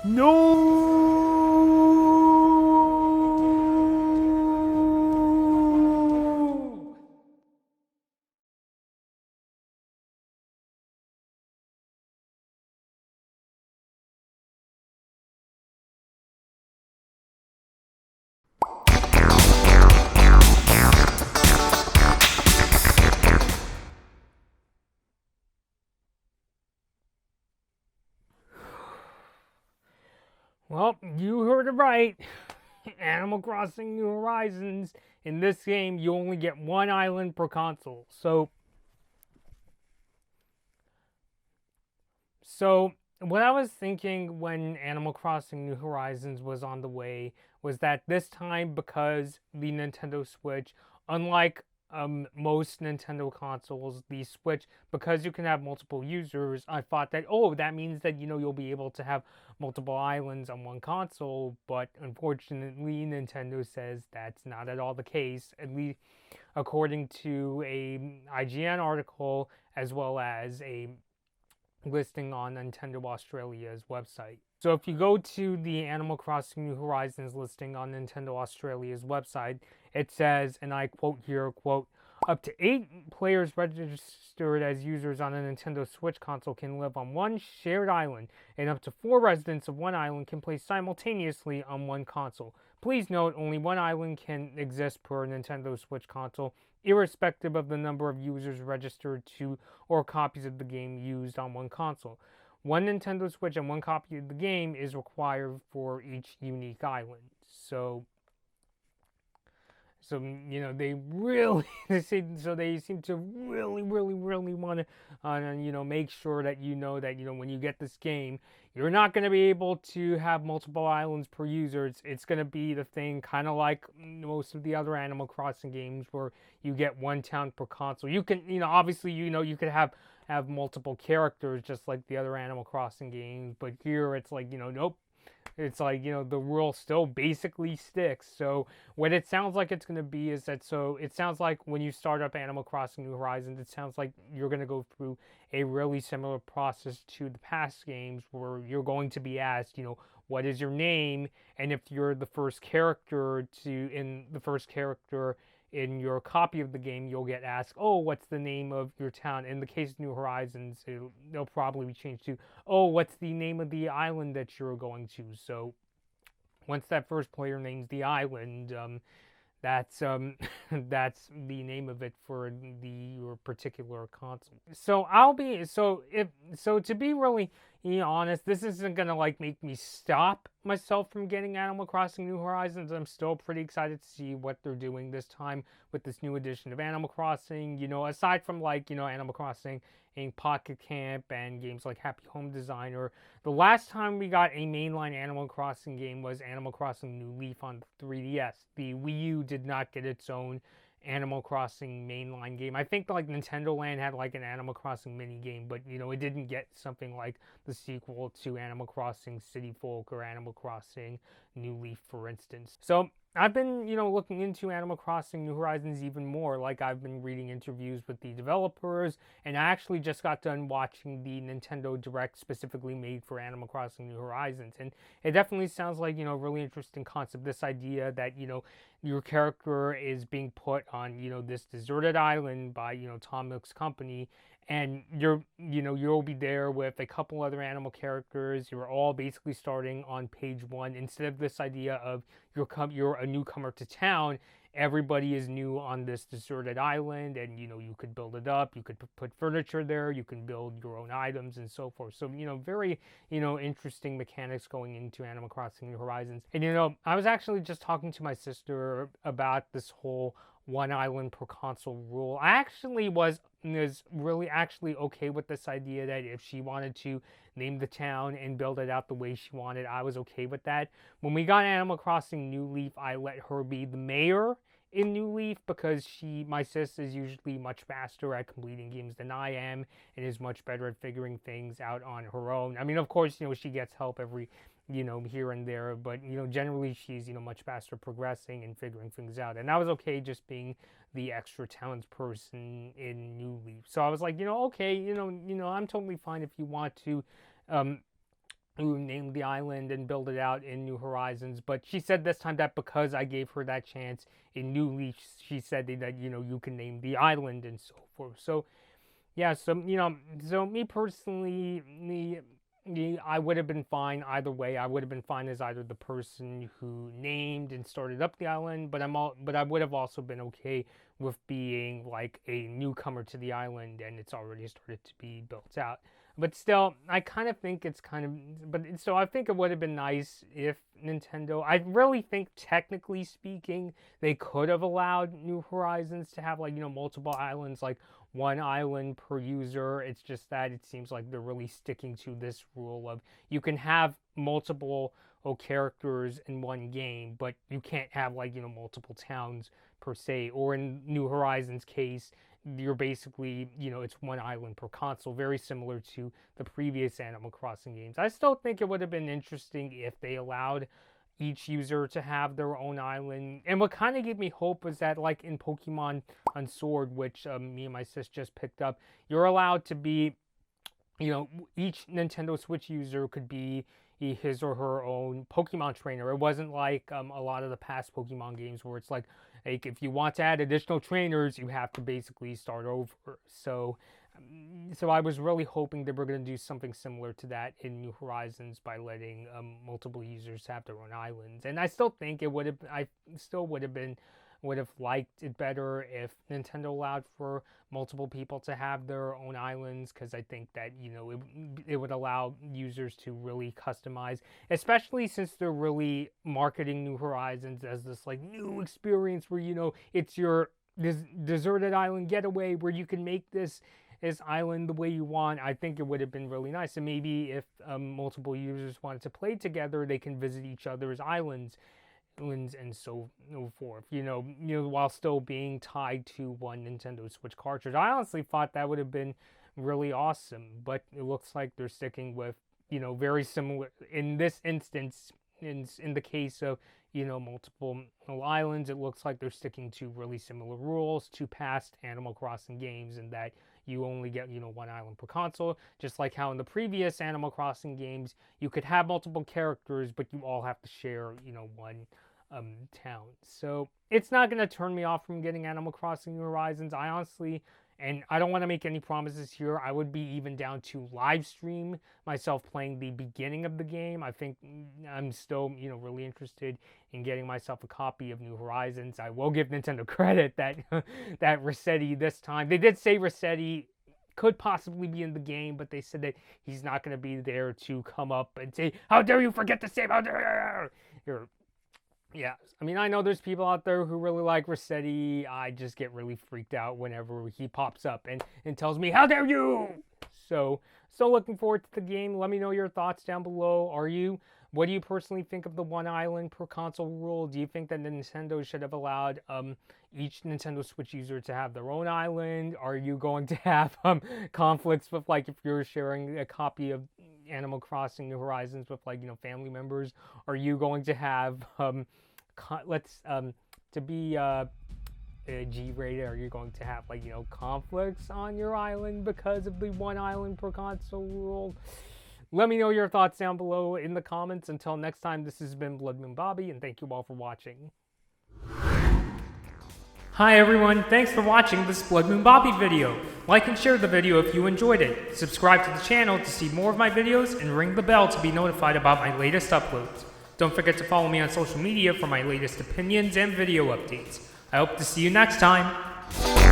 No! Well, you heard it right. Animal Crossing New Horizons. In this game, you only get one island per console. So what I was thinking when Animal Crossing New Horizons was on the way was that this time, because the Nintendo Switch, unlike most Nintendo consoles, the Switch, because you can have multiple users, I thought that, oh, that means that, you'll be able to have multiple islands on one console, but unfortunately, Nintendo says that's not at all the case, at least according to a IGN article, as well as a listing on Nintendo Australia's website. So if you go to the Animal Crossing New Horizons listing on Nintendo Australia's website, it says, and I quote here, quote, up to 8 players registered as users on a Nintendo Switch console can live on one shared island, and up to 4 residents of one island can play simultaneously on one console. Please note, only one island can exist per Nintendo Switch console, irrespective of the number of users registered to or copies of the game used on one console. One Nintendo Switch and one copy of the game is required for each unique island. So they really they seem to really want to make sure that when you get this game, you're not going to be able to have multiple islands per user. It's going to be the thing kind of like most of the other Animal Crossing games where you get one town per console. You can obviously you could have multiple characters just like the other Animal Crossing games, but here it's like nope. It's like, the rule still basically sticks. So what it sounds like it's going to be is that, so it sounds like when you start up Animal Crossing New Horizons, it sounds like you're going to go through a really similar process to the past games where you're going to be asked, what is your name? And if you're the first character in your copy of the game, you'll get asked, oh, what's the name of your town? In the case of New Horizons, they'll probably be changed to, oh, what's the name of the island that you're going to? So once that first player names the island, that's that's the name of it for your particular console. So to be really honest, this isn't gonna like make me stop myself from getting Animal Crossing New Horizons. I'm still pretty excited to see what they're doing this time with this new edition of Animal Crossing. Aside from Animal Crossing in Pocket Camp and games like Happy Home Designer, the last time we got a mainline Animal Crossing game was Animal Crossing New Leaf on the 3DS. The Wii U did not get its own Animal Crossing mainline game. I think Nintendo Land had an Animal Crossing mini game, but it didn't get something like the sequel to Animal Crossing City Folk or Animal Crossing New Leaf, for instance. So I've been, looking into Animal Crossing New Horizons even more. I've been reading interviews with the developers, and I actually just got done watching the Nintendo Direct specifically made for Animal Crossing New Horizons. And it definitely sounds like, a really interesting concept. This idea that, your character is being put on, this deserted island by, Tom Nook's company, and you'll be there with a couple other animal characters. You're all basically starting on page 1 instead of this idea of you're a newcomer to town. Everybody is new on this deserted island, and you could build it up. You could put furniture there. You can build your own items and so forth. So very interesting mechanics going into Animal Crossing New Horizons. And I was actually just talking to my sister about this whole one island per console rule. I actually was really actually okay with this idea that if she wanted to name the town and build it out the way she wanted, I was okay with that. When we got Animal Crossing New Leaf, I let her be the mayor in New Leaf because my sis is usually much faster at completing games than I am and is much better at figuring things out on her own. I mean, of course, she gets help every here and there, but generally she's much faster progressing and figuring things out, and I was okay just being the extra townsperson in New Leaf. So I was like, okay, I'm totally fine if you want to name the island and build it out in New Horizons. But she said this time that because I gave her that chance in New Leaf, she said that, you know, you can name the island and so forth. So yeah, so, you know, so me personally, I would have been fine either way. I would have been fine as either the person who named and started up the island, but I would have also been okay with being like a newcomer to the island and it's already started to be built out. But still, I kind of think it's kind of, but so I think it would have been nice if Nintendo, I really think technically speaking, they could have allowed New Horizons to have, like, you know, multiple islands, like one island per user. It's just that it seems like they're really sticking to this rule of you can have multiple characters in one game, but you can't have, like, you know, multiple towns per se. Or in New Horizons case, you're basically, you know, it's one island per console, very similar to the previous Animal Crossing games. I still think it would have been interesting if they allowed each user to have their own island. And what kind of gave me hope was that, like in Pokemon Sword, which me and my sis just picked up, you're allowed to be, you know, each Nintendo Switch user could be his or her own Pokemon trainer. It wasn't like a lot of the past Pokemon games where it's like if you want to add additional trainers, you have to basically start over. So I was really hoping they were going to do something similar to that in New Horizons by letting multiple users have their own islands. And I still think it would have liked it better if Nintendo allowed for multiple people to have their own islands, because I think that, you know, it would allow users to really customize, especially since they're really marketing New Horizons as this like new experience where, you know, it's your deserted island getaway where you can make this island the way you want. I think it would have been really nice. And maybe if multiple users wanted to play together, they can visit each other's islands and so forth, you know, while still being tied to one Nintendo Switch cartridge. I honestly thought that would have been really awesome, but it looks like they're sticking with, you know, very similar in this instance. In the case of, you know, multiple islands, it looks like they're sticking to really similar rules to past Animal Crossing games, and that you only get, you know, one island per console, just like how in the previous Animal Crossing games you could have multiple characters, but you all have to share, you know, one town. So it's not going to turn me off from getting Animal Crossing New Horizons. I honestly, and I don't want to make any promises here, I would be even down to live stream myself playing the beginning of the game. I think I'm still, you know, really interested in getting myself a copy of New Horizons. I will give Nintendo credit that that Rossetti this time, they did say Rossetti could possibly be in the game, but they said that he's not going to be there to come up and say, "How dare you forget to save, how dare you?" Yeah, I mean, I know there's people out there who really like Rossetti. I just get really freaked out whenever he pops up and tells me, "How dare you!" So, still looking forward to the game. Let me know your thoughts down below. What do you personally think of the one island per console rule? Do you think that Nintendo should have allowed each Nintendo Switch user to have their own island? Are you going to have conflicts with, like, if you're sharing a copy of Animal Crossing New Horizons with, like, you know, family members? Are you going to have to be G-rated, are you going to have, like, you know, conflicts on your island because of the one island per console rule? Let me know your thoughts down below in the comments. Until next time, this has been Blood Moon Bobby, and thank you all for watching. Hi everyone, thanks for watching this Blood Moon Bobby video. Like and share the video if you enjoyed it. Subscribe to the channel to see more of my videos, and ring the bell to be notified about my latest uploads. Don't forget to follow me on social media for my latest opinions and video updates. I hope to see you next time.